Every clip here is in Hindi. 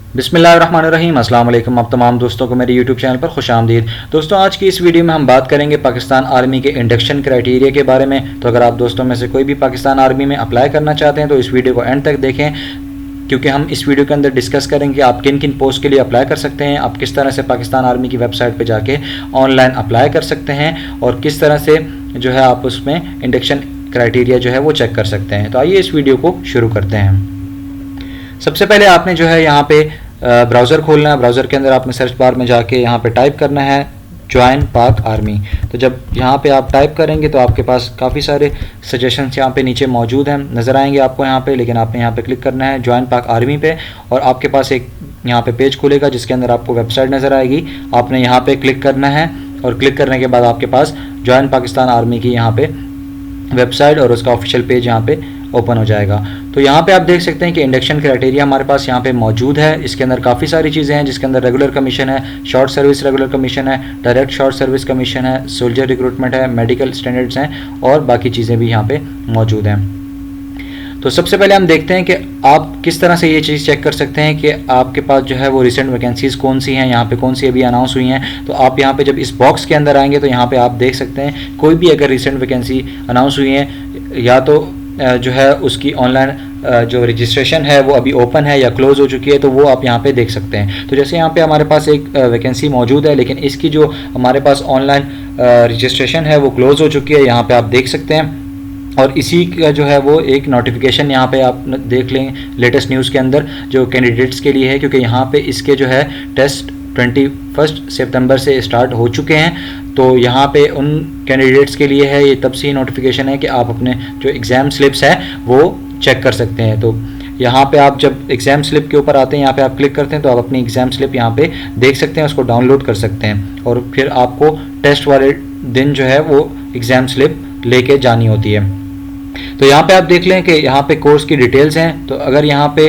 बिस्मिल्लाहिर्रहमानिर्रहीम, अस्सलाम वालेकुम। आप तमाम दोस्तों को मेरे यूट्यूब चैनल पर खुशामदीद। दोस्तों, आज की इस वीडियो में हम बात करेंगे पाकिस्तान आर्मी के इंडक्शन क्राइटेरिया के बारे में। तो अगर आप दोस्तों में से कोई भी पाकिस्तान आर्मी में अप्लाई करना चाहते हैं तो इस वीडियो को एंड तक देखें, क्योंकि हम इस वीडियो के अंदर डिस्कस करेंगे आप किन किन पोस्ट के लिए अप्लाई कर सकते हैं, आप किस तरह से पाकिस्तान आर्मी की वेबसाइट पर जाके ऑनलाइन अप्लाई कर सकते हैं और किस तरह से जो है आप उसमें इंडक्शन क्राइटेरिया जो है वो चेक कर सकते हैं। तो आइए इस वीडियो को शुरू करते हैं। सबसे पहले आपने जो है यहाँ पे ब्राउज़र खोलना है। ब्राउज़र के अंदर आपने सर्च बार में जाके यहाँ पे टाइप करना है ज्वाइन पाक आर्मी। तो जब यहाँ पे आप टाइप करेंगे तो आपके पास काफ़ी सारे सजेशंस यहाँ पे नीचे मौजूद हैं, नज़र आएंगे आपको यहाँ पे, लेकिन आपने यहाँ पे क्लिक करना है ज्वाइन पाक आर्मी पे और आपके पास एक यहाँ पे पेज खुलेगा जिसके अंदर आपको वेबसाइट नज़र आएगी। आपने यहाँ पे क्लिक करना है और क्लिक करने के बाद आपके पास ज्वाइन पाकिस्तान आर्मी की यहाँ पे वेबसाइट और उसका ऑफिशियल पेज यहाँ पे ओपन हो जाएगा। तो यहाँ पे आप देख सकते हैं कि इंडक्शन क्राइटेरिया हमारे पास यहाँ पे मौजूद है। इसके अंदर काफ़ी सारी चीज़ें हैं, जिसके अंदर रेगुलर कमीशन है, शॉर्ट सर्विस रेगुलर कमीशन है, डायरेक्ट शॉर्ट सर्विस कमीशन है, सोल्जर रिक्रूटमेंट है, मेडिकल स्टैंडर्ड्स हैं और बाकी चीज़ें भी यहाँ पे मौजूद हैं। तो सबसे पहले हम देखते हैं कि आप किस तरह से ये चीज़ चेक कर सकते हैं कि आपके पास जो है वो रिसेंट वैकेंसीज़ कौन सी हैं, यहाँ पे कौन सी अभी अनाउंस हुई हैं। तो आप यहाँ पे जब इस बॉक्स के अंदर आएंगे तो यहाँ पे आप देख सकते हैं कोई भी अगर रिसेंट वैकेंसी अनाउंस हुई है या तो जो है उसकी ऑनलाइन जो रजिस्ट्रेशन है वो अभी ओपन है या क्लोज़ हो चुकी है, तो वो आप यहाँ पे देख सकते हैं। तो जैसे यहाँ पे हमारे पास एक वैकेंसी मौजूद है, लेकिन इसकी जो हमारे पास ऑनलाइन रजिस्ट्रेशन है वो क्लोज़ हो चुकी है, यहाँ पे आप देख सकते हैं। और इसी का जो है वो एक नोटिफिकेशन यहाँ पे आप देख लें लेटेस्ट न्यूज़ के अंदर जो कैंडिडेट्स के लिए है, क्योंकि यहाँ पे इसके जो है टेस्ट 21 सितंबर से स्टार्ट हो चुके हैं। तो यहाँ पे उन कैंडिडेट्स के लिए है, ये तब से ही नोटिफिकेशन है कि आप अपने जो एग्ज़ाम स्लिप्स हैं वो चेक कर सकते हैं। तो यहाँ पे आप जब एग्ज़ाम स्लिप के ऊपर आते हैं, यहाँ पे आप क्लिक करते हैं तो आप अपनी एग्ज़ाम स्लिप यहाँ पे देख सकते हैं, उसको डाउनलोड कर सकते हैं और फिर आपको टेस्ट वाले दिन जो है वो एग्ज़ाम स्लिप लेके जानी होती है। तो यहाँ पे आप देख लें कि यहाँ पे कोर्स की डिटेल्स हैं। तो अगर यहाँ पे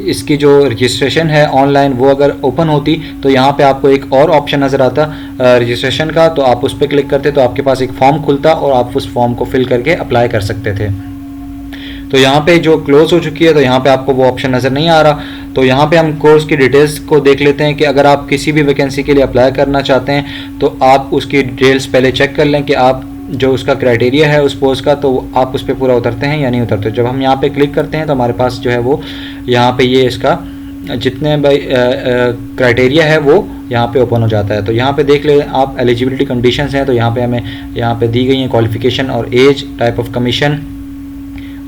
इसकी जो रजिस्ट्रेशन है ऑनलाइन वो अगर ओपन होती तो यहाँ पे आपको एक और ऑप्शन नज़र आता रजिस्ट्रेशन का, तो आप उस पर क्लिक करते तो आपके पास एक फॉर्म खुलता और आप उस फॉर्म को फिल करके अप्लाई कर सकते थे। तो यहाँ पे जो क्लोज हो चुकी है तो यहाँ पे आपको वो ऑप्शन नज़र नहीं आ रहा। तो यहाँ पे हम कोर्स की डिटेल्स को देख लेते हैं कि अगर आप किसी भी वैकेंसी के लिए अप्लाई करना चाहते हैं तो आप उसकी डिटेल्स पहले चेक कर लें कि आप जो उसका क्राइटेरिया है उस पोस्ट का, तो आप उस पर पूरा उतरते हैं या नहीं उतरते। जब हम यहाँ पे क्लिक करते हैं तो हमारे पास जो है वो यहाँ पे ये इसका जितने भाई क्राइटेरिया है वो यहाँ पे ओपन हो जाता है। तो यहाँ पे देख ले आप एलिजिबिलिटी कंडीशंस हैं, तो यहाँ पे हमें यहाँ पे दी गई हैं क्वालिफिकेशन और एज, टाइप ऑफ कमीशन,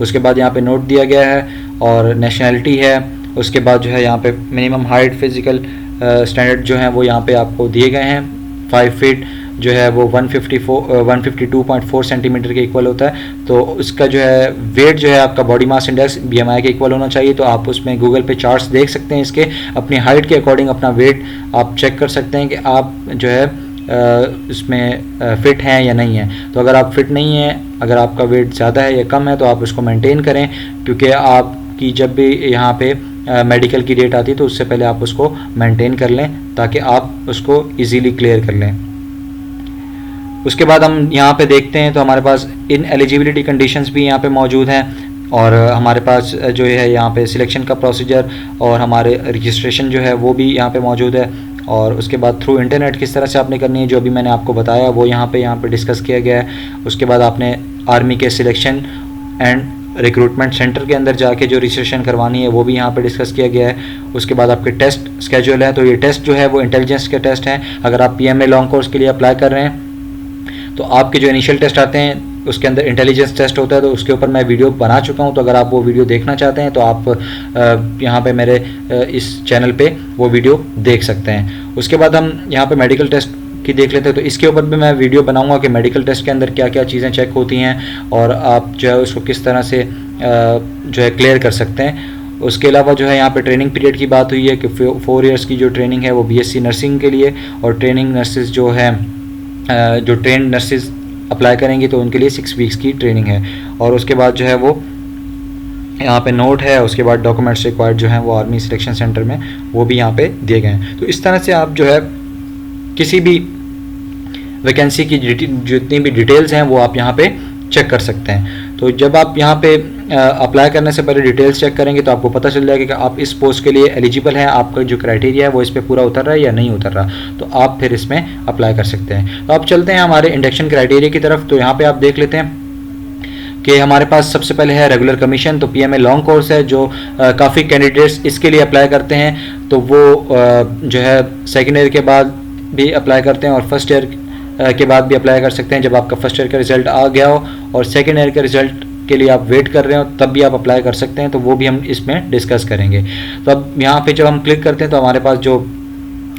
उसके बाद यहाँ पे नोट दिया गया है और नेशनैलिटी है। उसके बाद जो है यहाँ पे मिनिमम हाइट, फिजिकल स्टैंडर्ड जो हैं वो यहाँ पे आपको दिए गए हैं। 5 फीट जो है वो 152.4 सेंटीमीटर के इक्वल होता है। तो उसका जो है वेट जो है आपका बॉडी मास इंडेक्स BMI के इक्वल होना चाहिए। तो आप उसमें गूगल पे चार्ट्स देख सकते हैं इसके, अपनी हाइट के अकॉर्डिंग अपना वेट आप चेक कर सकते हैं कि आप जो है इसमें फ़िट हैं या नहीं है। तो अगर आप फिट नहीं हैं, अगर आपका वेट ज़्यादा है या कम है तो आप उसको मेंटेन करें, क्योंकि आपकी जब भी यहाँ पे मेडिकल की डेट आती है तो उससे पहले आप उसको मेंटेन कर लें ताकि आप उसको इजीली क्लियर कर लें। उसके बाद हम यहाँ पे देखते हैं तो हमारे पास इन एलिजिबिलिटी कंडीशंस भी यहाँ पे मौजूद हैं और हमारे पास जो है यहाँ पे सिलेक्शन का प्रोसीजर और हमारे रजिस्ट्रेशन जो है वो भी यहाँ पे मौजूद है। और उसके बाद थ्रू इंटरनेट किस तरह से आपने करनी है जो अभी मैंने आपको बताया वो यहाँ पे डिस्कस किया गया है। उसके बाद आपने आर्मी के सिलेक्शन एंड रिक्रूटमेंट सेंटर के अंदर जाके जो रजिस्ट्रेशन करवानी है वो भी यहाँ पे डिस्कस किया गया है। उसके बाद आपके टेस्ट स्केड्यूल है, तो ये टेस्ट जो है वो इंटेलिजेंस के टेस्ट हैं। अगर आप PMA लॉन्ग कोर्स के लिए अप्लाई कर रहे हैं तो आपके जो इनिशियल टेस्ट आते हैं उसके अंदर इंटेलिजेंस टेस्ट होता है, तो उसके ऊपर मैं वीडियो बना चुका हूं। तो अगर आप वो वीडियो देखना चाहते हैं तो आप यहाँ पे मेरे इस चैनल पे वो वीडियो देख सकते हैं। उसके बाद हम यहाँ पे मेडिकल टेस्ट की देख लेते हैं, तो इसके ऊपर भी मैं वीडियो बनाऊंगा कि मेडिकल टेस्ट के अंदर क्या क्या चीज़ें चेक होती हैं और आप जो है उसको किस तरह से जो है क्लियर कर सकते हैं। उसके अलावा जो है यहाँ पे ट्रेनिंग पीरियड की बात हुई है कि 4 ईयर्स की जो ट्रेनिंग है वो BSc नर्सिंग के लिए, और ट्रेनिंग नर्सिस जो है जो ट्रेन नर्सिस अप्लाई करेंगी तो उनके लिए 6 वीक्स की ट्रेनिंग है। और उसके बाद जो है वो यहाँ पे नोट है। उसके बाद डॉक्यूमेंट्स रिक्वायर्ड जो हैं वो आर्मी सिलेक्शन सेंटर में वो भी यहाँ पे दिए गए हैं। तो इस तरह से आप जो है किसी भी वैकेंसी की जितनी भी डिटेल्स हैं वो आप यहाँ पे चेक कर सकते हैं। तो जब आप यहाँ पे अप्लाई करने से पहले डिटेल्स चेक करेंगे तो आपको पता चल जाएगा कि आप इस पोस्ट के लिए एलिजिबल हैं, आपका जो क्राइटेरिया है वो इस पर पूरा उतर रहा है या नहीं उतर रहा, तो आप फिर इसमें अप्लाई कर सकते हैं। तो आप चलते हैं हमारे इंडक्शन क्राइटेरिया की तरफ। तो यहाँ पे आप देख लेते हैं कि हमारे पास सबसे पहले है रेगुलर कमीशन। तो पीएमए लॉन्ग कोर्स है जो काफ़ी कैंडिडेट्स इसके लिए अप्लाई करते हैं, तो वो जो है सेकेंड ईयर के बाद भी अप्लाई करते हैं और फर्स्ट ईयर के बाद भी अप्लाई कर सकते हैं। जब आपका फर्स्ट ईयर का रिजल्ट आ गया हो और सेकेंड ईयर के रिजल्ट के लिए आप वेट कर रहे हो तब भी आप अप्लाई कर सकते हैं, तो वो भी हम इसमें डिस्कस करेंगे। तो अब यहाँ पे जब हम क्लिक करते हैं तो हमारे पास जो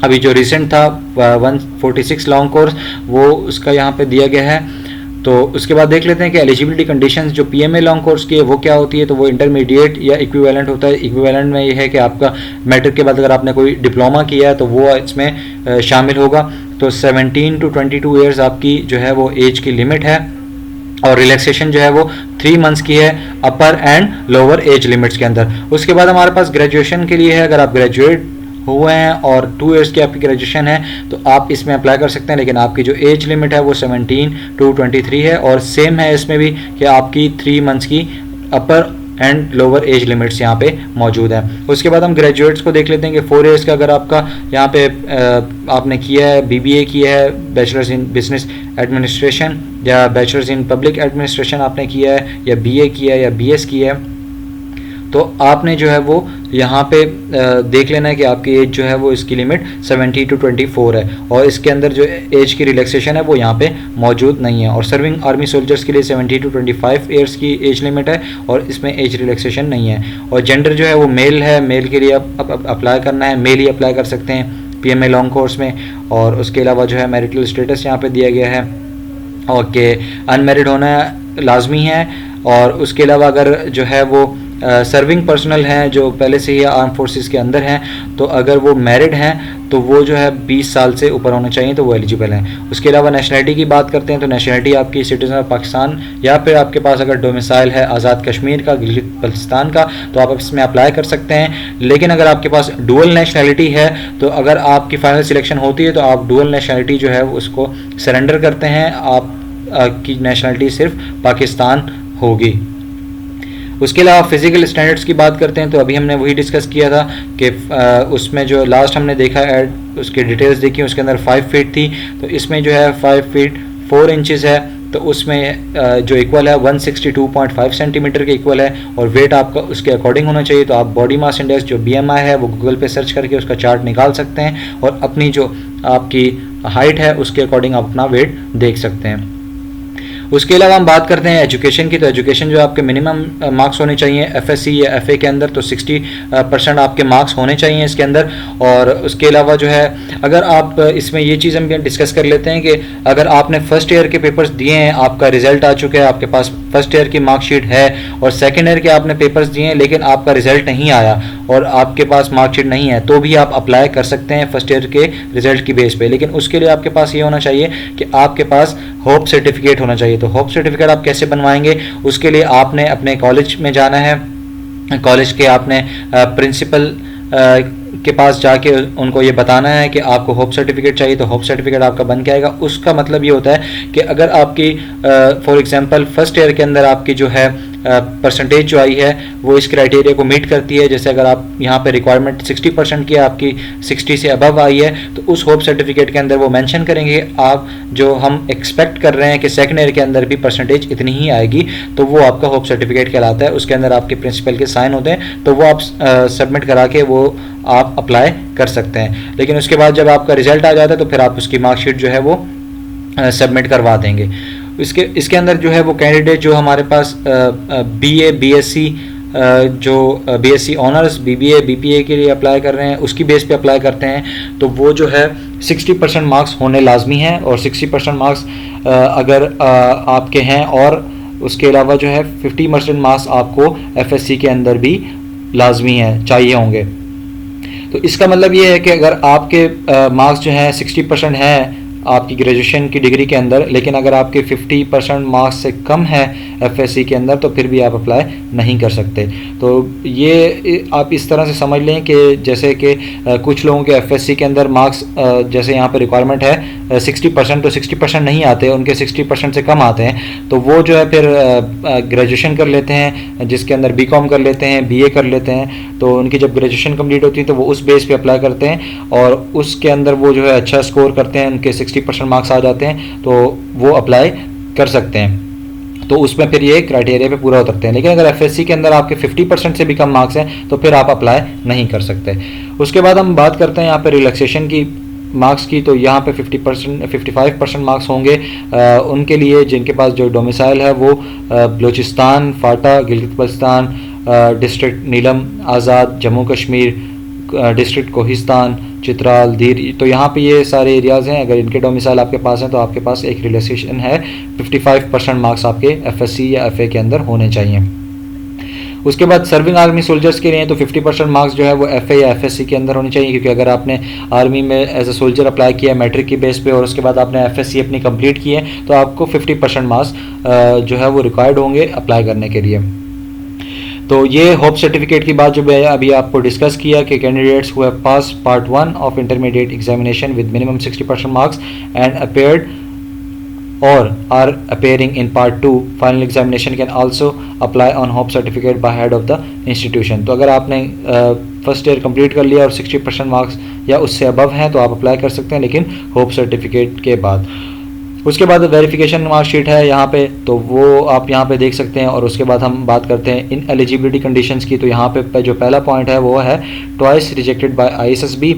अभी जो रिसेंट था 146 लॉन्ग कोर्स वो उसका यहाँ पे दिया गया है। तो उसके बाद देख लेते हैं कि एलिजिबिलिटी कंडीशंस जो पीएमए लॉन्ग कोर्स की है वो क्या होती है। तो वो इंटरमीडिएट या इक्विवेलेंट होता है। इक्विवेलेंट में ये है कि आपका मैट्रिक के बाद अगर आपने कोई डिप्लोमा किया है तो वो इसमें शामिल होगा। तो 17 to 22 ईयर्स आपकी जो है वो एज की लिमिट है और रिलैक्सेशन जो है वो 3 मंथ्स की है अपर एंड लोअर एज लिमिट्स के अंदर। उसके बाद हमारे पास ग्रेजुएशन के लिए है, अगर आप ग्रेजुएट हुए हैं और 2 इयर्स की आपकी ग्रेजुएशन है तो आप इसमें अप्लाई कर सकते हैं, लेकिन आपकी जो एज लिमिट है वो 17 to 23 है और सेम है इसमें भी कि आपकी 3 मंथ्स की अपर एंड लोअर एज लिमिट्स यहाँ पे मौजूद है। उसके बाद हम ग्रेजुएट्स को देख लेते हैं कि 4 इयर्स का अगर आपका यहाँ पे आपने किया है, बीबीए किया है, बैचलर्स इन बिजनेस एडमिनिस्ट्रेशन या बैचलर्स इन पब्लिक एडमिनिस्ट्रेशन आपने किया है या बीए किया है या बीएस किया है, तो आपने जो है वो यहाँ पे देख लेना है कि आपकी एज जो है वो इसकी लिमिट 70 to 24 है और इसके अंदर जो एज की रिलैक्सेशन है वो यहाँ पे मौजूद नहीं है। और सर्विंग आर्मी सोल्जर्स के लिए 70 to 25 ईयर्स की एज लिमिट है और इसमें एज रिलैक्सेशन नहीं है। और जेंडर जो है वो मेल है, मेल के लिए आप अप्लाई करना है, मेल ही अप्लाई कर सकते हैं पीएमए लॉन्ग कोर्स में। और उसके अलावा जो है मैरिटल स्टेटस यहाँ पे दिया गया है और कि अनमेरिड होना लाजमी है। और उसके अलावा अगर जो है वो सर्विंग पर्सनल हैं जो पहले से ही आर्म फोर्सेस के अंदर हैं, तो अगर वो मैरिड हैं तो वो जो है 20 साल से ऊपर होने चाहिए, तो वो एलिजिबल हैं। उसके अलावा नेशनलिटी की बात करते हैं तो नेशनलिटी आपकी सिटीजन ऑफ पाकिस्तान या फिर आपके पास अगर डोमिसाइल है आज़ाद कश्मीर का, गिलगित बल्तिस्तान का, तो आप इसमें अप्लाई कर सकते हैं। लेकिन अगर आपके पास डुअल नेशनलिटी है तो अगर आपकी फाइनल सिलेक्शन होती है तो आप डुअल नेशनलिटी जो है उसको सरेंडर करते हैं, आपकी नेशनलिटी सिर्फ पाकिस्तान होगी। उसके अलावा फिजिकल स्टैंडर्ड्स की बात करते हैं तो अभी हमने वही डिस्कस किया था कि उसमें जो लास्ट हमने देखा ऐड उसकी डिटेल्स देखी, उसके अंदर 5 फीट थी, तो इसमें जो है 5 फीट 4 इंचज़ है, तो उसमें जो इक्वल है 162.5 सेंटीमीटर के इक्वल है और वेट आपका उसके अकॉर्डिंग होना चाहिए। तो आप बॉडी मास इंडेक्स जो BMI है वो गूगल पे सर्च करके उसका चार्ट निकाल सकते हैं और अपनी जो आपकी हाइट है उसके अकॉर्डिंग आप अपना वेट देख सकते हैं। उसके अलावा हम बात करते हैं एजुकेशन की, तो एजुकेशन जो आपके मिनिमम मार्क्स होने चाहिए FSC या FA के अंदर, तो 60% आपके मार्क्स होने चाहिए इसके अंदर। और उसके अलावा जो है अगर आप इसमें ये चीज़ हम डिस्कस कर लेते हैं कि अगर आपने फर्स्ट ईयर के पेपर्स दिए हैं, आपका रिजल्ट आ चुका है, आपके पास फर्स्ट ईयर की मार्कशीट है और सेकेंड ईयर के आपने पेपर्स दिए हैं लेकिन आपका रिजल्ट नहीं आया और आपके पास मार्कशीट नहीं है, तो भी आप अप्लाई कर सकते हैं फर्स्ट ईयर के रिजल्ट की बेस पे। लेकिन उसके लिए आपके पास ये होना चाहिए कि आपके पास होप सर्टिफिकेट होना चाहिए। तो होप सर्टिफिकेट आप कैसे बनवाएंगे, उसके लिए आपने अपने कॉलेज में जाना है, कॉलेज के आपने प्रिंसिपल के पास जाके उनको ये बताना है कि आपको होप सर्टिफिकेट चाहिए, तो होप सर्टिफिकेट आपका बन के आएगा। उसका मतलब ये होता है कि अगर आपकी फॉर एग्जांपल फर्स्ट ईयर के अंदर आपकी जो है परसेंटेज जो आई है वो इस क्राइटेरिया को मीट करती है, जैसे अगर आप यहाँ पे रिक्वायरमेंट 60% की आपकी 60 से अबव आई है, तो उस होप सर्टिफिकेट के अंदर वो मेंशन करेंगे आप जो हम एक्सपेक्ट कर रहे हैं कि सेकंड ईयर के अंदर भी परसेंटेज इतनी ही आएगी, तो वो आपका होप सर्टिफिकेट कहलाता है। उसके अंदर आपके प्रिंसिपल के साइन होते हैं, तो वो आप सबमिट करा के वो आप अप्लाई कर सकते हैं। लेकिन उसके बाद जब आपका रिजल्ट आ जाता है तो फिर आप उसकी मार्कशीट जो है वो सबमिट करवा देंगे। इसके अंदर जो है वो कैंडिडेट जो हमारे पास BA BSc जो BSc ऑनर्स BBA BPA के लिए अप्लाई कर रहे हैं उसकी बेस पे अप्लाई करते हैं, तो वो जो है 60% मार्क्स होने लाजमी हैं और 60% मार्क्स अगर आपके हैं और उसके अलावा जो है 50% मार्क्स आपको FSC के अंदर भी लाजमी है, चाहिए होंगे। तो इसका मतलब ये है कि अगर आपके मार्क्स जो हैं 60% हैं आपकी ग्रेजुएशन की डिग्री के अंदर, लेकिन अगर आपके 50% मार्क्स से कम है FSC के अंदर, तो फिर भी आप अप्लाई नहीं कर सकते। तो ये आप इस तरह से समझ लें कि जैसे कि कुछ लोगों के FSC के अंदर मार्क्स जैसे यहाँ पे रिक्वायरमेंट है 60%, तो 60% नहीं आते, उनके 60% से कम आते हैं, तो वो जो है फिर ग्रेजुएशन कर लेते हैं, जिसके अंदर बीकॉम कर लेते हैं, बीए कर लेते हैं। तो उनकी जब ग्रेजुएशन कंप्लीट होती है तो वो उस बेस पे अप्लाई करते हैं और उसके अंदर वो जो है अच्छा स्कोर करते हैं, उनके 60% मार्क्स आ जाते हैं, तो वो अप्लाई कर सकते हैं। तो उसमें फिर ये क्राइटेरिया पे पूरा उतरते हैं। लेकिन अगर एफएससी के अंदर आपके 50% से भी कम मार्क्स हैं तो फिर आप अप्लाई नहीं कर सकते। उसके बाद हम बात करते हैं यहाँ पे रिलैक्सेशन की मार्क्स की। तो यहाँ पे 55% मार्क्स होंगे उनके लिए जिनके पास जो डोमिसाइल है वो बलूचिस्तान, फाटा, गिलगित बल्तिस्तान, डिस्ट्रिक्ट नीलम आज़ाद, जम्मू कश्मीर, डिस्ट्रिक्ट कोहिस्तान, चित्राल, दीर। तो यहाँ पे ये सारे एरियाज़ हैं। अगर इनके डोमिसाइल आपके पास हैं तो आपके पास एक रिलैक्सेशन है, 55% मार्क्स आपके एफएससी या एफए के अंदर होने चाहिए। उसके बाद सर्विंग आर्मी सोल्जर्स के लिए तो 50% मार्क्स जो है वो एफए या एफएससी के अंदर होने चाहिए, क्योंकि अगर आपने आर्मी में एज ए सोल्जर अप्लाई किया मैट्रिक की बेस पे और उसके बाद आपने एफएससी अपनी कंप्लीट की है तो आपको 50% मार्क्स जो है वो रिक्वायर्ड होंगे अप्लाई करने के लिए। तो ये होप सर्टिफिकेट की बात जो मैं अभी आपको डिस्कस किया कि candidates who have pass part 1 of intermediate examination with minimum 60% marks and appeared or are appearing in part 2 final examination can also apply on hope certificate by head of the institution। तो अगर आपने फर्स्ट ईयर कंप्लीट कर लिया और 60% मार्क्स या उससे अबव हैं तो आप अप्लाई कर सकते हैं, लेकिन होप सर्टिफिकेट के बाद। उसके बाद वेरिफिकेशन मार्कशीट है यहाँ पे, तो वो आप यहाँ पे देख सकते हैं। और उसके बाद हम बात करते हैं इन एलिजिबिलिटी कंडीशंस की। तो यहाँ पे जो पहला पॉइंट है वो है ट्वाइस रिजेक्टेड बाय आईएसएसबी।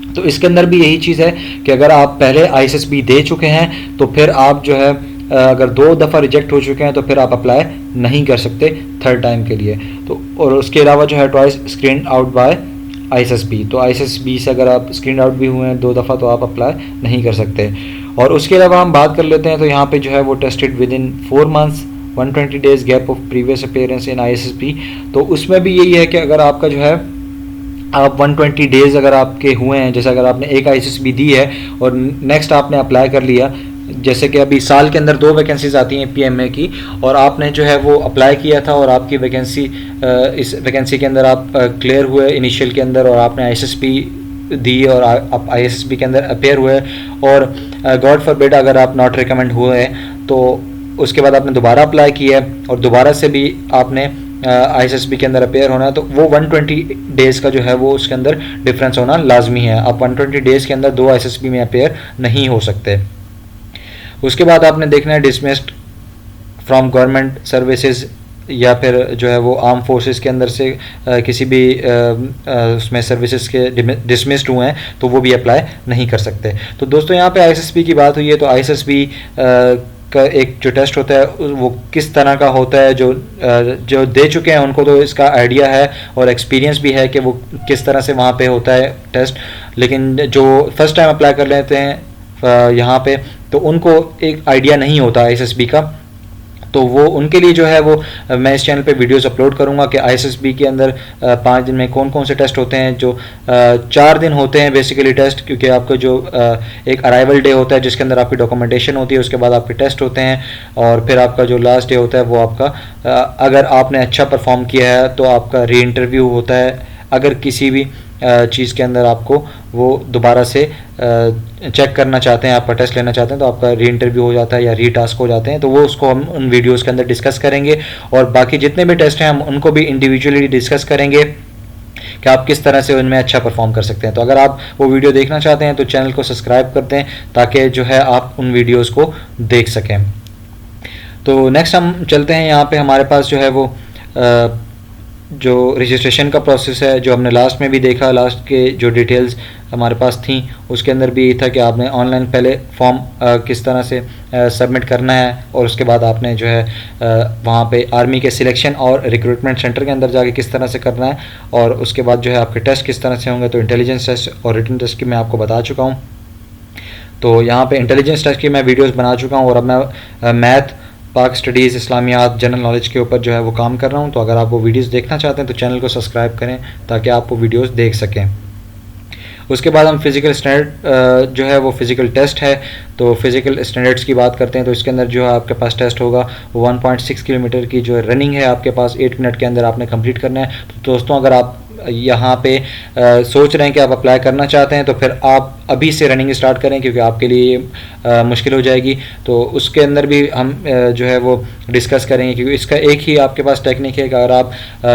तो इसके अंदर भी यही चीज़ है कि अगर आप पहले आईएसएसबी दे चुके हैं तो फिर आप जो है अगर 2 दफ़ा रिजेक्ट हो चुके हैं तो फिर आप अप्लाई नहीं कर सकते थर्ड टाइम के लिए। तो और उसके अलावा जो है twice screen out by ISSB. तो आईएसएसबी से अगर आप स्क्रीन आउट भी हुए हैं 2 दफ़ा तो आप अप्लाई नहीं कर सकते। और उसके अलावा हम बात कर लेते हैं तो यहाँ पे जो है वो tested with in 4 months 120 days gap of previous appearance in ISSB. तो उसमें भी यही है कि अगर आपका जो है आप 120 डेज अगर आपके हुए हैं, जैसे अगर आपने एक आईएसएसबी दी है और नेक्स्ट आपने अप्लाई कर लिया, जैसे कि अभी साल के अंदर 2 वैकेंसीज आती हैं पीएमए की, और आपने जो है वो अप्लाई किया था और आपकी वैकेंसी इस वैकेंसी के अंदर आप क्लियर हुए इनिशियल के अंदर और आपने आईएसएसबी दी और आप आईएसएसबी के अंदर अपेयर हुए और गॉड फॉरबिड अगर आप नॉट रिकमेंड हुए तो उसके बाद आपने दोबारा अप्लाई किया और दोबारा से भी आपने आईएसएसबी के अंदर अपेयर होना है, तो वो 120 डेज़ का जो है वो उसके अंदर डिफरेंस होना लाजमी है। आप 120 डेज़ के अंदर 2 आईएसएसबी में अपेयर नहीं हो सकते। उसके बाद आपने देखना है डिसमिस्ड फ्रॉम गवर्नमेंट सर्विसेज या फिर जो है वो आर्म फोर्सेस के अंदर से किसी भी उसमें सर्विसेज के डिसमिस्ड हुए हैं तो वो भी अप्लाई नहीं कर सकते। तो दोस्तों यहाँ पे आईएसएसबी की बात हुई है, तो आईएसएसबी का एक जो टेस्ट होता है वो किस तरह का होता है, जो दे चुके हैं उनको तो इसका आइडिया है और एक्सपीरियंस भी है कि वो किस तरह से वहाँ पे होता है टेस्ट, लेकिन जो फर्स्ट टाइम अप्लाई कर लेते हैं यहाँ पे तो उनको एक आइडिया नहीं होता आईएसएसबी का। तो वो उनके लिए जो है वो मैं इस चैनल पे वीडियोस अपलोड करूँगा कि आईएसएसबी के अंदर 5 दिन में कौन कौन से टेस्ट होते हैं। जो 4 दिन होते हैं बेसिकली टेस्ट, क्योंकि आपको जो एक अराइवल डे होता है जिसके अंदर आपकी डॉक्यूमेंटेशन होती है, उसके बाद आपके टेस्ट होते हैं और फिर आपका जो लास्ट डे होता है वो आपका अगर आपने अच्छा परफॉर्म किया है तो आपका री इंटरव्यू होता है। अगर किसी भी चीज़ के अंदर आपको वो दोबारा से चेक करना चाहते हैं, आपका टेस्ट लेना चाहते हैं तो आपका री इंटरव्यू हो जाता है या री टास्क हो जाते हैं, तो वो उसको हम उन वीडियोस के अंदर डिस्कस करेंगे। और बाकी जितने भी टेस्ट हैं हम उनको भी इंडिविजुअली डिस्कस करेंगे कि आप किस तरह से उनमें अच्छा परफॉर्म कर सकते हैं। तो अगर आप वो वीडियो देखना चाहते हैं तो चैनल को सब्सक्राइब कर दें ताकि जो है आप उन वीडियोज़ को देख सकें। तो नेक्स्ट हम चलते हैं, यहाँ पर हमारे पास जो है वो जो रजिस्ट्रेशन का प्रोसेस है जो हमने लास्ट में भी देखा, लास्ट के जो डिटेल्स हमारे पास थी उसके अंदर भी था कि आपने ऑनलाइन पहले फॉर्म किस तरह से सबमिट करना है और उसके बाद आपने जो है वहाँ पे आर्मी के सिलेक्शन और रिक्रूटमेंट सेंटर के अंदर जाके किस तरह से करना है और उसके बाद जो है आपके टेस्ट किस तरह से होंगे। तो इंटेलिजेंस टेस्ट और रिटन टेस्ट की मैं आपको बता चुका हूँ। तो यहाँ पे इंटेलिजेंस टेस्ट की मैं वीडियोज़ बना चुका हूँ और अब मैं मैथ, पाक स्टडीज़, इस्लामियात, जनरल नॉलेज के ऊपर जो है वो काम कर रहा हूँ। तो अगर आप वो वीडियोस देखना चाहते हैं तो चैनल को सब्सक्राइब करें ताकि आप वो वीडियोस देख सकें। उसके बाद हम फिज़िकल स्टैंडर्ड जो है वो फिज़िकल टेस्ट है, तो फिज़िकल स्टैंडर्ड्स की बात करते हैं। तो इसके अंदर जो है आपके पास टेस्ट होगा वो 1.6 किलोमीटर की जो रनिंग है आपके पास 8 मिनट के अंदर आपने कंप्लीट करना है। तो दोस्तों अगर आप यहाँ पे सोच रहे हैं कि आप अप्लाई करना चाहते हैं, तो फिर आप अभी से रनिंग स्टार्ट करें, क्योंकि आपके लिए मुश्किल हो जाएगी। तो उसके अंदर भी हम जो है वो डिस्कस करेंगे, क्योंकि इसका एक ही आपके पास टेक्निक है कि अगर आप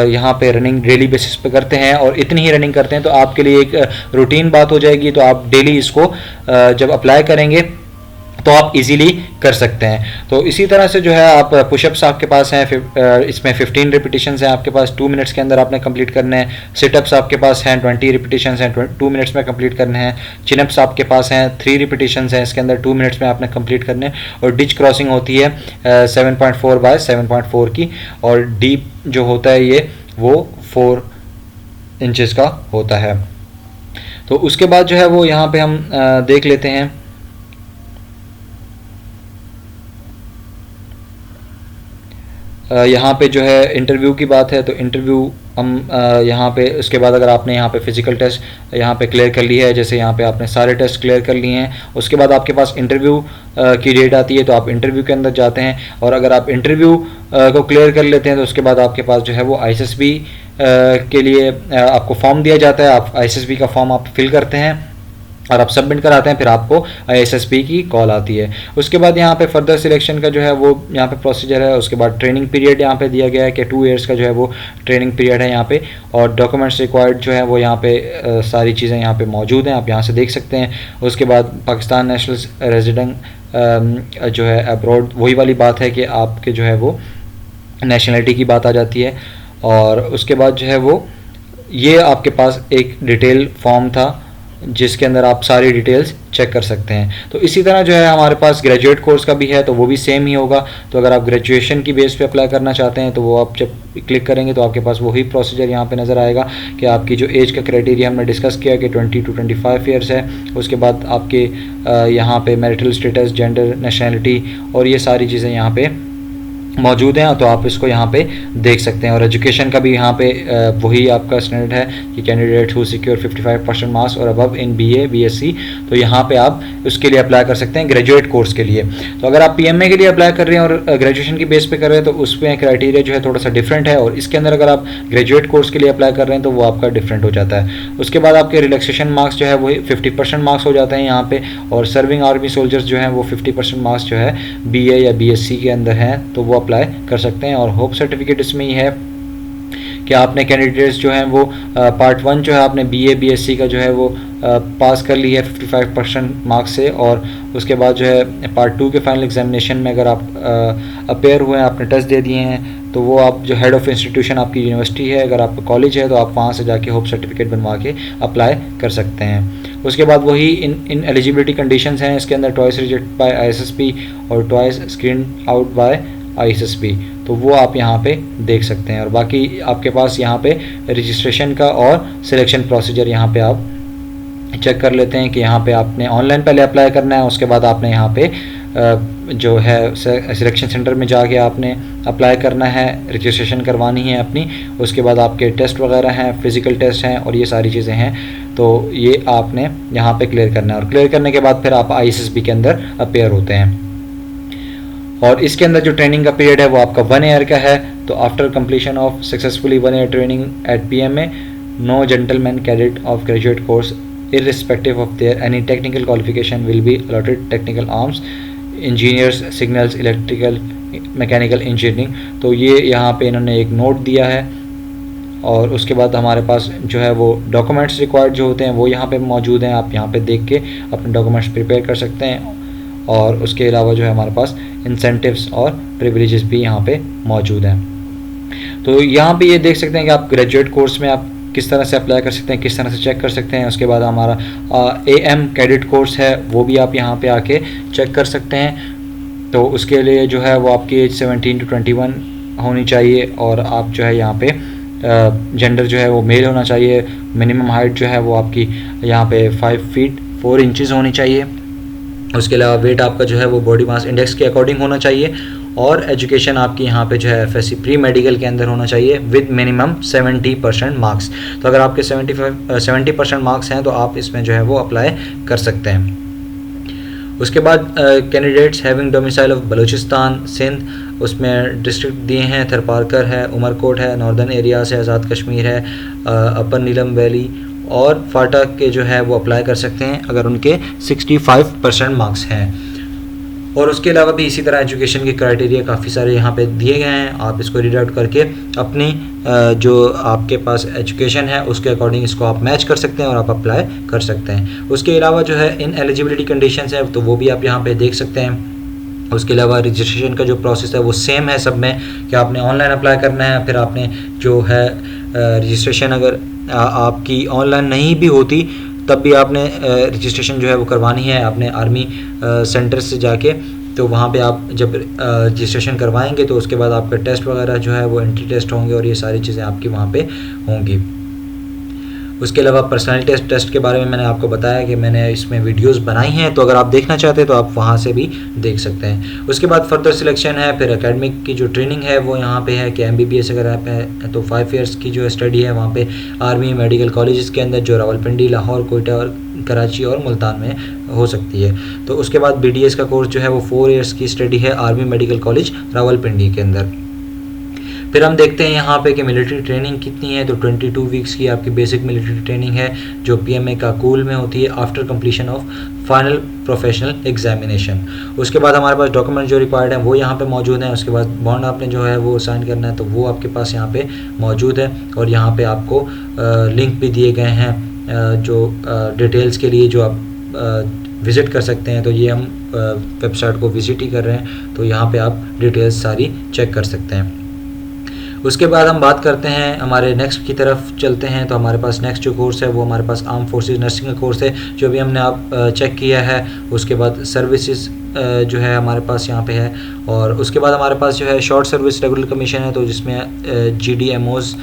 यहाँ पे रनिंग डेली बेसिस पे करते हैं और इतनी ही रनिंग करते हैं तो आपके लिए एक रूटीन बात हो जाएगी। तो आप डेली इसको जब अप्लाई करेंगे तो आप इजीली कर सकते हैं। तो इसी तरह से जो है आप पुशअप्स आपके पास हैं, इसमें 15 रिपीटिशंस हैं आपके पास, 2 मिनट्स के अंदर आपने कंप्लीट करने हैं। सिटअप्स आपके पास हैं 20 रिपीटिशंस हैं, 2 मिनट्स में कंप्लीट करने हैं। चिनअप्स आपके पास हैं 3 रिपीटिशंस हैं, इसके अंदर 2 मिनट्स में आपने कंप्लीट करने हैं। और डिच क्रॉसिंग होती है 7.4 बाय 7.4 की, और डीप जो होता है ये वो 4 इंचेस का होता है। तो उसके बाद जो है वो यहाँ पे हम देख लेते हैं यहाँ पे जो है इंटरव्यू की बात है। तो इंटरव्यू हम यहाँ पे उसके बाद अगर आपने यहाँ पे फिजिकल टेस्ट यहाँ पे क्लियर कर लिया है, जैसे यहाँ पे आपने सारे टेस्ट क्लियर कर लिए हैं, उसके बाद आपके पास इंटरव्यू की डेट आती है, तो आप इंटरव्यू के अंदर जाते हैं। और अगर आप इंटरव्यू को क्लियर कर लेते हैं तो उसके बाद आपके पास जो है वो ISSB के लिए आपको फॉर्म दिया जाता है। आप ISSB का फॉर्म आप फिल करते हैं और आप सबमिट कराते हैं, फिर आपको ISSB की कॉल आती है। उसके बाद यहाँ पे फर्दर सिलेक्शन का जो है वो यहाँ पे प्रोसीजर है। उसके बाद ट्रेनिंग पीरियड यहाँ पे दिया गया है कि 2 ईयर्स का जो है वो ट्रेनिंग पीरियड है यहाँ पे। और डॉक्यूमेंट्स रिक्वायर्ड जो है वो यहाँ पे सारी चीज़ें यहाँ पे मौजूद हैं, आप यहाँ से देख सकते हैं। उसके बाद पाकिस्तान नेशनल रेजिडेंट जो है अब्रॉड, वही वाली बात है कि आपके जो है वो नेशनलिटी की बात आ जाती है। और उसके बाद जो है वो ये आपके पास एक डिटेल फॉर्म था जिसके अंदर आप सारी डिटेल्स चेक कर सकते हैं। तो इसी तरह जो है हमारे पास ग्रेजुएट कोर्स का भी है, तो वो भी सेम ही होगा। तो अगर आप ग्रेजुएशन की बेस पे अप्लाई करना चाहते हैं तो वो आप जब क्लिक करेंगे तो आपके पास वही प्रोसीजर यहाँ पे नज़र आएगा कि आपकी जो एज का क्राइटेरिया हमने डिस्कस किया कि 20 to 25 ईयर्स है। उसके बाद आपके यहाँ पे मैरिटल स्टेटस, जेंडर, नेशनलिटी और ये सारी चीज़ें यहाँ पे मौजूद हैं, तो आप इसको यहाँ पे देख सकते हैं। और एजुकेशन का भी यहाँ पे वही आपका स्टैंडर्ड है कि कैंडिडेट हु सिक्योर 55% मार्क्स और अबव इन BA BSc, तो यहाँ पे आप उसके लिए अप्लाई कर सकते हैं ग्रेजुएट कोर्स के लिए। तो अगर आप PMA के लिए अप्लाई कर रहे हैं और ग्रेजुएशन की बेस पे कर रहे हैं तो उसमें क्राइटेरिया जो है थोड़ा सा डिफरेंट है, और इसके अंदर अगर आप ग्रेजुएट कोर्स के लिए अप्लाई कर रहे हैं तो वो आपका डिफरेंट हो जाता है। उसके बाद आपके रिलैक्सेशन मार्क्स जो है वही 50% मार्क्स हो जाते हैं यहाँ पे। और सर्विंग आर्मी सोल्जर्स जो हैं वो 50% मार्क्स जो है BA या BSc के अंदर हैं तो वो अप्लाई कर सकते हैं। और होप सर्टिफिकेट इसमें ही है कि आपने कैंडिडेट्स जो हैं वो पार्ट 1 जो है आपने BA BSc का जो है वो पास कर ली है 55% मार्क्स से। और उसके बाद जो है पार्ट 2 के फाइनल एग्जामिनेशन में अगर आप अपेयर हुए हैं, आपने टेस्ट दे दिए हैं, तो वो आप जो हेड ऑफ इंस्टीट्यूशन आपकी यूनिवर्सिटी है, अगर आपका कॉलेज है तो आप वहाँ से जाके होप सर्टिफिकेट बनवा के अप्लाई कर सकते हैं। उसके बाद वही इन एलिजिबिलिटी कंडीशंस हैं इसके अंदर, ट्वाइस रिजेक्ट बाय ISSB और twice screen out by ISSB, तो वो आप यहाँ पे देख सकते हैं। और बाकी आपके पास यहाँ पे रजिस्ट्रेशन का और सिलेक्शन प्रोसीजर यहाँ पे आप चेक कर लेते हैं कि यहाँ पे आपने ऑनलाइन पहले अप्लाई करना है, उसके बाद आपने यहाँ पे जो है सिलेक्शन सेंटर में जाके आपने अप्लाई करना है, रजिस्ट्रेशन करवानी है अपनी। उसके बाद आपके टेस्ट वगैरह हैं, फिज़िकल टेस्ट हैं और ये सारी चीज़ें हैं, तो ये आपने यहाँ पे क्लियर करना है। और क्लियर करने के बाद फिर आप ISSB के अंदर अपेयर होते हैं। और इसके अंदर जो ट्रेनिंग का पीरियड है वो आपका 1 ईयर का है। तो after completion of successfully 1 year training at PMA, no gentleman cadet of graduate course irrespective of their any technical qualification will be allotted technical arms, engineers, signals, electrical, mechanical engineering। तो ये यहाँ पे इन्होंने एक नोट दिया है। और उसके बाद हमारे पास जो है वो डॉक्यूमेंट्स रिक्वायर्ड जो होते हैं वो यहाँ पे मौजूद हैं, आप यहाँ पे देख के अपने डॉक्यूमेंट्स प्रिपेयर कर सकते हैं। और उसके अलावा जो है हमारे पास इंसेंटिव्स और प्रिविलेजेस भी यहाँ पे मौजूद हैं। तो यहाँ पे ये देख सकते हैं कि आप ग्रेजुएट कोर्स में आप किस तरह से अप्लाई कर सकते हैं, किस तरह से चेक कर सकते हैं। उसके बाद हमारा AM कैडेट कोर्स है वो भी आप यहाँ पे आके चेक कर सकते हैं। तो उसके लिए जो है वो आपकी एज 17 to 21 होनी चाहिए, और आप जो है यहाँ पे जेंडर जो है वो मेल होना चाहिए। मिनिमम हाइट जो है वो आपकी यहाँ पे 5 फीट 4 इंचज़ होनी चाहिए। उसके अलावा वेट आपका जो है वो बॉडी मास इंडेक्स के अकॉर्डिंग होना चाहिए। और एजुकेशन आपकी यहाँ पे जो है FSC प्री मेडिकल के अंदर होना चाहिए विद मिनिमम 70% मार्क्स। तो अगर आपके 70% मार्क्स हैं तो आप इसमें जो है वो अप्लाई कर सकते हैं। उसके बाद candidates having domicile of Balochistan Sindh, उसमें डिस्ट्रिक्ट दिए हैं, थरपारकर है, उमरकोट है, नॉर्दर्न एरियाज है, आज़ाद कश्मीर है, अपर नीलम वैली और फाटा के जो है वो अप्लाई कर सकते हैं अगर उनके 65% मार्क्स हैं। और उसके अलावा भी इसी तरह एजुकेशन के क्राइटेरिया काफ़ी सारे यहाँ पे दिए गए हैं, आप इसको रीड आउट करके अपनी जो आपके पास एजुकेशन है उसके अकॉर्डिंग इसको आप मैच कर सकते हैं और आप अप्लाई कर सकते हैं। उसके अलावा जो है इन एलिजिबिलिटी कंडीशंस है तो वो भी आप यहाँ पे देख सकते हैं। उसके अलावा रजिस्ट्रेशन का जो प्रोसेस है वो सेम है सब में, कि आपने ऑनलाइन अप्लाई करना है, फिर आपने जो है रजिस्ट्रेशन अगर आपकी ऑनलाइन नहीं भी होती तब भी आपने रजिस्ट्रेशन जो है वो करवानी है अपने आर्मी सेंटर से जाके। तो वहाँ पे आप जब रजिस्ट्रेशन करवाएंगे तो उसके बाद आपका टेस्ट वगैरह जो है वो एंट्री टेस्ट होंगे और ये सारी चीज़ें आपकी वहाँ पे होंगी। उसके अलावा पर्सनैलिटी टेस्ट के बारे में मैंने आपको बताया कि मैंने इसमें वीडियोस बनाई हैं, तो अगर आप देखना चाहते हैं तो आप वहाँ से भी देख सकते हैं। उसके बाद फर्दर सिलेक्शन है, फिर एकेडमिक की जो ट्रेनिंग है वो यहाँ पे है कि MBBS अगर आप है तो 5 ईयर्स की जो स्टडी है वहाँ पे आर्मी मेडिकल कॉलेजेस के अंदर जो रावलपिंडी, लाहौर, कोयटा और कराची और मुल्तान में हो सकती है। तो उसके बाद BDS का कोर्स जो है वो 4 ईयर्स की स्टडी है आर्मी मेडिकल कॉलेज रावलपिंडी के अंदर। फिर हम देखते हैं यहाँ पे कि मिलिट्री ट्रेनिंग कितनी है, तो 22 वीक्स की आपकी बेसिक मिलिट्री ट्रेनिंग है जो PMA काकूल में होती है after completion of final professional examination. उसके बाद हमारे पास डॉक्यूमेंट जो रिक्वायर्ड है वो यहाँ पे मौजूद हैं। उसके बाद बॉन्ड आपने जो है वो साइन करना है तो वो आपके पास यहाँ पे मौजूद है और यहाँ पे आपको लिंक भी दिए गए हैं जो डिटेल्स के लिए जो आप विज़िट कर सकते हैं। तो ये हम वेबसाइट को विज़िट ही कर रहे हैं तो यहाँ पे आप डिटेल्स सारी चेक कर सकते हैं। उसके बाद हम बात करते हैं हमारे नेक्स्ट की तरफ चलते हैं। तो हमारे पास नेक्स्ट जो कोर्स है वो हमारे पास आर्म फोर्सेस नर्सिंग का कोर्स है जो भी हमने आप चेक किया है। उसके बाद सर्विसेज जो है हमारे पास यहाँ पे है और उसके बाद हमारे पास जो है शॉर्ट सर्विस रेगुलर कमीशन है तो जिसमें GDMOs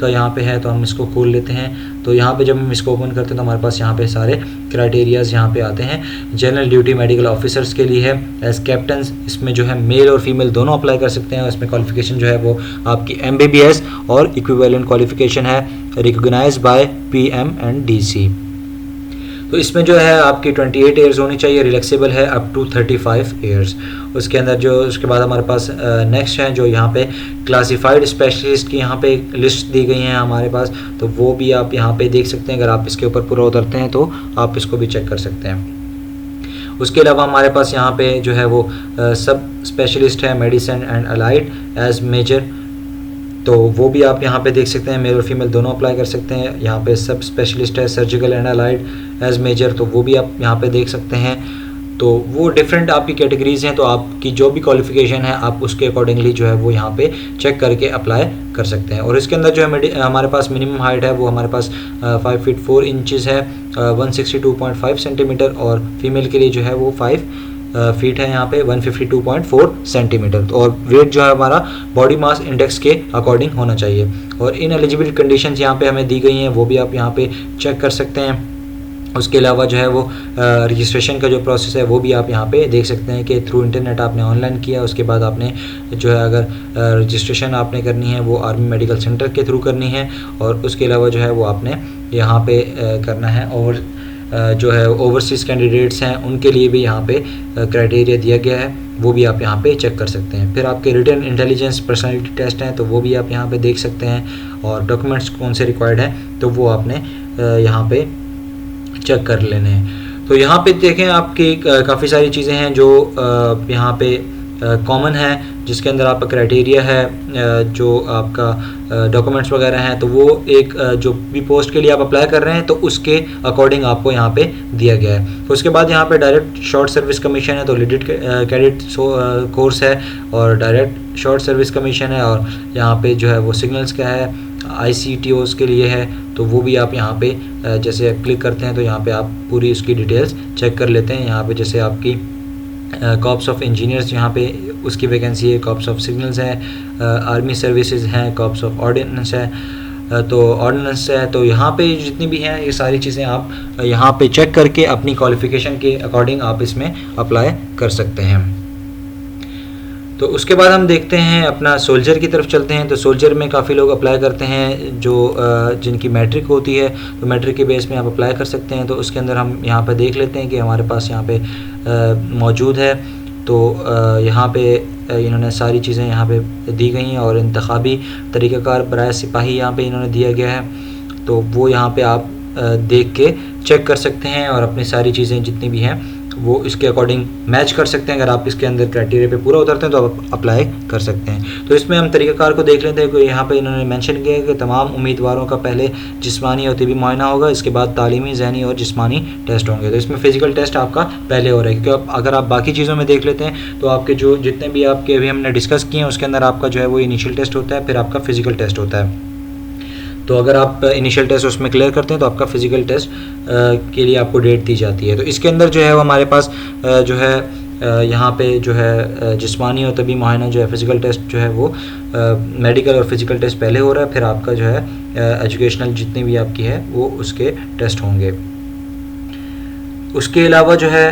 का यहाँ पे है। तो हम इसको खोल लेते हैं। तो यहाँ पे जब हम इसको ओपन करते हैं तो हमारे पास यहाँ पे सारे क्राइटेरियाज़ यहाँ पे आते हैं। जनरल ड्यूटी मेडिकल ऑफिसर्स के लिए है एज कैप्टन्स, इसमें जो है मेल और फीमेल दोनों अप्लाई कर सकते हैं। इसमें क्वालिफिकेशन जो है वो आपकी MBBS और इक्विवेलेंट क्वालिफिकेशन है रिकॉग्नाइज्ड बाय PMNDC। तो इसमें जो है आपकी 28 ईयर्स होनी चाहिए, रिलैक्सेबल है अप टू 35 ईयर्स। उसके अंदर जो उसके बाद हमारे पास नेक्स्ट है जो यहाँ पे क्लासिफाइड स्पेशलिस्ट की यहाँ पे लिस्ट दी गई है हमारे पास, तो वो भी आप यहाँ पे देख सकते हैं। अगर आप इसके ऊपर पूरा उतरते हैं तो आप इसको भी चेक कर सकते हैं। उसके अलावा हमारे पास यहाँ पे जो है वो सब स्पेशलिस्ट है medicine and allied as major, तो वो भी आप यहाँ पे देख सकते हैं। मेल और फीमेल दोनों अप्लाई कर सकते हैं। यहाँ पे सब स्पेशलिस्ट है surgical and allied as major, तो वो भी आप यहाँ पे देख सकते हैं। तो वो डिफरेंट आपकी कैटेगरीज हैं, तो आपकी जो भी क्वालिफिकेशन है आप उसके अकॉर्डिंगली जो है वो यहाँ पे चेक करके अप्लाई कर सकते हैं। और इसके अंदर जो है हमारे पास मिनिमम हाइट है वो हमारे पास 5 फीट 4 इंचेस है, 162.5 सेंटीमीटर, और फीमेल के लिए जो है वो 5 फीट है यहाँ पे 152.4 सेंटीमीटर। तो और वेट जो है हमारा बॉडी मास इंडेक्स के अकॉर्डिंग होना चाहिए। और इन एलिजिबिलिटी कंडीशंस यहाँ पे हमें दी गई हैं वो भी आप यहाँ पे चेक कर सकते हैं। उसके अलावा जो है वो रजिस्ट्रेशन का जो प्रोसेस है वो भी आप यहाँ पे देख सकते हैं कि थ्रू इंटरनेट आपने ऑनलाइन किया। उसके बाद आपने जो है अगर रजिस्ट्रेशन आपने करनी है वो आर्मी मेडिकल सेंटर के थ्रू करनी है, और उसके अलावा जो है वो आपने यहाँ पे करना है। और जो है ओवरसीज़ कैंडिडेट्स हैं उनके लिए भी यहाँ पे क्राइटेरिया दिया गया है, वो भी आप यहाँ पे चेक कर सकते हैं। फिर आपके रिटन इंटेलिजेंस पर्सनालिटी टेस्ट हैं तो वो भी आप यहाँ पे देख सकते हैं, और डॉक्यूमेंट्स कौन से रिक्वायर्ड हैं तो वो आपने यहाँ पे चेक कर लेने हैं। तो यहाँ पे देखें आपकी काफ़ी सारी चीज़ें हैं जो यहाँ पे कॉमन है, जिसके अंदर आपका क्राइटेरिया है, जो आपका डॉक्यूमेंट्स वगैरह हैं, तो वो एक जो भी पोस्ट के लिए आप अप्लाई कर रहे हैं तो उसके अकॉर्डिंग आपको यहाँ पे दिया गया है। तो उसके बाद यहाँ पे डायरेक्ट शॉर्ट सर्विस कमीशन है, तो लिडिट कैडेट कोर्स है और डायरेक्ट शॉर्ट सर्विस कमीशन है, और यहाँ पे जो है वो सिग्नल्स का है, ICTOs के लिए है। तो वो भी आप यहाँ पे जैसे क्लिक करते हैं तो यहाँ पे आप पूरी उसकी डिटेल्स चेक कर लेते हैं। यहाँ पे जैसे आपकी कॉप्स ऑफ इंजीनियर्स यहाँ पे उसकी वैकेंसी है, कॉप्स ऑफ सिग्नल्स है, आर्मी सर्विसेज हैं, कॉप्स ऑफ ऑर्डिनेंस है, तो ऑर्डिनेंस है। तो यहाँ पे जितनी भी हैं ये सारी चीज़ें आप यहाँ पे चेक करके अपनी क्वालिफिकेशन के अकॉर्डिंग आप इसमें अप्लाई कर सकते हैं। तो उसके बाद हम देखते हैं अपना सोल्जर की तरफ चलते हैं। तो सोल्जर में काफ़ी लोग अप्लाई करते हैं जो जिनकी मैट्रिक होती है, तो मैट्रिक के बेस में आप अप्लाई कर सकते हैं। तो उसके अंदर हम यहाँ पे देख लेते हैं कि हमारे पास यहाँ पे मौजूद है। तो यहाँ पे इन्होंने सारी चीज़ें यहाँ पे दी गई हैं और इंतखाबी तरीक़ाकार बराए सिपाही यहाँ पे इन्होंने दिया गया है। तो वो यहाँ पे आप देख के चेक कर सकते हैं और अपनी सारी चीज़ें जितनी भी हैं वो इसके अकॉर्डिंग मैच कर सकते हैं। अगर आप इसके अंदर क्राइटेरिया पे पूरा उतरते हैं तो आप अप्लाई कर सकते हैं। तो इसमें हम तरीक़ाकार को देख लेते हैं कि यहाँ पे इन्होंने मेंशन किया है कि तमाम उम्मीदवारों का पहले जिस्मानी और तिबी मुआयना होगा, इसके बाद तालीमी, ज़हनी और जिस्मानी टेस्ट होंगे। तो इसमें फ़िज़िकल टेस्ट आपका पहले हो रहा है, क्योंकि अगर आप बाकी चीज़ों में देख लेते हैं तो आपके जो जितने भी आपके अभी हमने डिस्कस किए हैं उसके अंदर आपका जो है वो इनिशियल टेस्ट होता है, फिर आपका फ़िज़िकल टेस्ट होता है। तो अगर आप इनिशियल टेस्ट उसमें क्लियर करते हैं तो आपका फ़िज़िकल टेस्ट के लिए आपको डेट दी जाती है। तो इसके अंदर जो है वो हमारे पास जो है यहाँ पे जो है जिस्मानी और तबी मुआयना जो है फ़िज़िकल टेस्ट जो है वो मेडिकल और फ़िज़िकल टेस्ट पहले हो रहा है, फिर आपका जो है एजुकेशनल जितनी भी आपकी है वो उसके टेस्ट होंगे। उसके अलावा जो है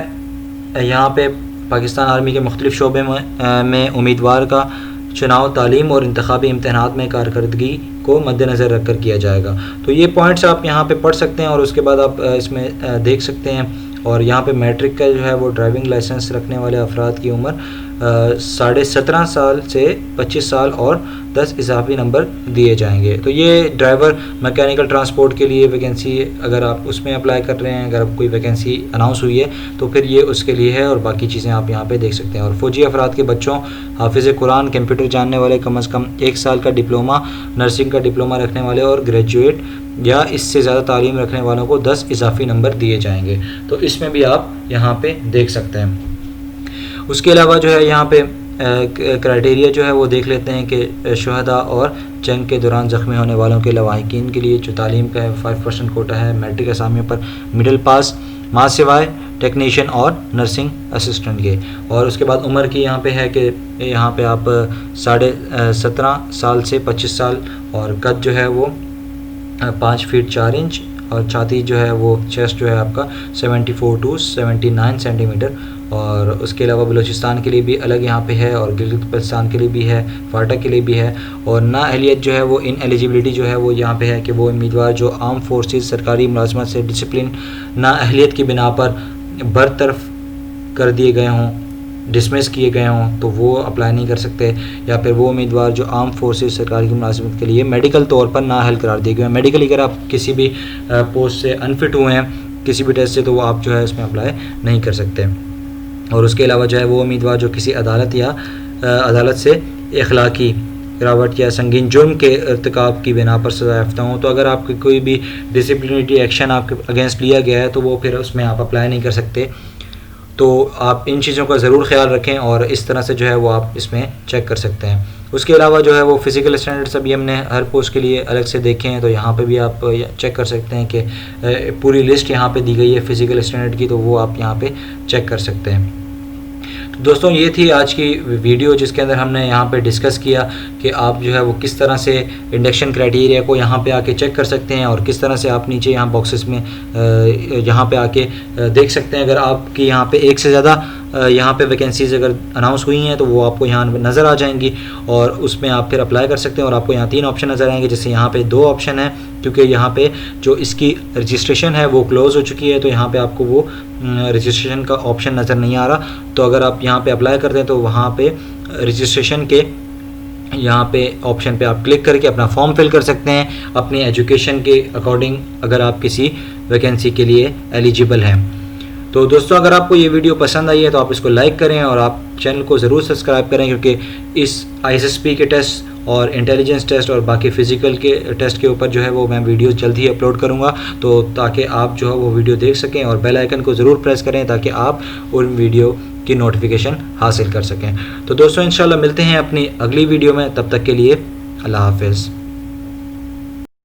यहाँ पे पाकिस्तान आर्मी के मुख्तलिफ़ शोबे में उम्मीदवार का चुनाव तालीम और इंतखाबी इम्तहानात में कारकर्दगी को मद्देनज़र रख कर किया जाएगा। तो ये पॉइंट्स आप यहाँ पे पढ़ सकते हैं और उसके बाद आप इसमें देख सकते हैं। और यहाँ पे मैट्रिक का जो है वो ड्राइविंग लाइसेंस रखने वाले अफराद की उम्र 17.5 साल से 25 साल और 10 इजाफी नंबर दिए जाएंगे। तो ये ड्राइवर मैकेनिकल ट्रांसपोर्ट के लिए वैकेंसी, अगर आप उसमें अप्लाई कर रहे हैं, अगर आप कोई वैकेंसी अनाउंस हुई है तो फिर ये उसके लिए है और बाकी चीज़ें आप यहाँ पे देख सकते हैं। और फ़ौजी अफराद के बच्चों, हाफिज़ कुरान, कंप्यूटर जानने वाले, कम अज़ कम 1 साल का डिप्लोमा, नर्सिंग का डिप्लोमा रखने वाले और ग्रेजुएट या इससे ज़्यादा तालीम रखने वालों को 10 इजाफी नंबर दिए जाएंगे। तो इसमें भी आप यहाँ पे देख सकते हैं। उसके अलावा जो है यहाँ पे क्राइटेरिया जो है वो देख लेते हैं कि शुहदा और जंग के दौरान ज़ख्मी होने वालों के लवाहिकीन के लिए जो तालीम का है 5% कोटा है मैट्रिक असामियों पर मिडिल पास, माँ सिवाय टेक्नीशियन और नर्सिंग असिस्टेंट के। और उसके बाद उम्र की यहाँ पे है कि यहाँ पे आप 17.5 साल से 25 साल और कद जो है वो 5 फीट 4 इंच और छाती जो है वो चेस्ट जो है आपका 74 टू 79 सेंटीमीटर। और उसके अलावा बलूचिस्तान के लिए भी अलग यहाँ पे है और गिलगित बल्तिस्तान के लिए भी है, फाटा के लिए भी है। और ना अहलियत जो है वो इन एलिजिबिलिटी जो है वो यहाँ पे है कि वो उम्मीदवार जो आर्म फोर्सेस सरकारी मुलाजमत से डिसिप्लिन ना अहलियत की बिना पर बरतरफ कर दिए गए हों, डिसमिस किए गए हों, तो वो अप्लाई नहीं कर सकते। या फिर वो उम्मीदवार जो आर्म फोर्सेस सरकारी की मुलाजमत के लिए मेडिकल तौर पर नाअहल करार दिए गए हैं। मेडिकल अगर आप किसी भी पोस्ट से अनफिट हुए हैं किसी भी टेस्ट से तो वो आप जो है इसमें अप्लाई नहीं कर सकते। और उसके अलावा जो है वो उम्मीदवार जो किसी अदालत या अदालत से इखलाकी गिरावट या संगीन जुर्म के इर्तिकाब की बिना पर सज़ा याफ्ता हों, तो अगर आपकी कोई भी डिसिप्लिनरी एक्शन आपके अगेंस्ट लिया गया है तो वो फिर उसमें आप अप्लाई नहीं कर सकते। तो आप इन चीज़ों का ज़रूर ख्याल रखें और इस तरह से जो है वो आप इसमें चेक कर सकते हैं। उसके अलावा जो है वो फ़िज़िकल स्टैंडर्ड्स अभी हमने हर पोस्ट के लिए अलग से देखे हैं, तो यहाँ पे भी आप चेक कर सकते हैं कि पूरी लिस्ट यहाँ पे दी गई है फ़िज़िकल स्टैंडर्ड की, तो वो आप यहाँ पे चेक कर सकते हैं। तो दोस्तों ये थी आज की वीडियो जिसके अंदर हमने यहाँ पे डिस्कस किया कि आप जो है वो किस तरह से इंडक्शन क्राइटेरिया को यहाँ पे आके चेक कर सकते हैं और किस तरह से आप नीचे यहाँ बॉक्सेस में यहाँ पे आके देख सकते हैं। अगर आपकी यहाँ पे एक से ज़्यादा यहाँ पे वैकेंसीज़ अगर अनाउंस हुई हैं तो वो आपको यहाँ नज़र आ जाएंगी और उसमें आप फिर अप्लाई कर सकते हैं। और आपको यहाँ 3 ऑप्शन नज़र आएंगे, जैसे यहाँ पे 2 ऑप्शन है क्योंकि यहाँ पे जो इसकी रजिस्ट्रेशन है वो क्लोज़ हो चुकी है, तो यहाँ पे आपको वो रजिस्ट्रेशन का ऑप्शन नज़र नहीं आ रहा। तो अगर आप यहाँ पे अप्लाई करते हैं तो वहाँ पे रजिस्ट्रेशन के यहाँ पे ऑप्शन पे आप क्लिक करके अपना फॉर्म फिल कर सकते हैं अपनी एजुकेशन के अकॉर्डिंग, अगर आप किसी वैकेंसी के लिए एलिजिबल हैं। तो दोस्तों अगर आपको ये वीडियो पसंद आई है तो आप इसको लाइक करें और आप चैनल को ज़रूर सब्सक्राइब करें, क्योंकि इस ISSP के टेस्ट और इंटेलिजेंस टेस्ट और बाकी फ़िज़िकल के टेस्ट के ऊपर जो है वो मैं वीडियोस जल्द ही अपलोड करूँगा, तो ताकि आप जो है वो वीडियो देख सकें और बेल आइकन को ज़रूर प्रेस करें ताकि आप उन वीडियो की नोटिफिकेशन हासिल कर सकें। तो दोस्तों इंशाल्लाह मिलते हैं अपनी अगली वीडियो में, तब तक के लिए अल्लाह हाफ़िज़।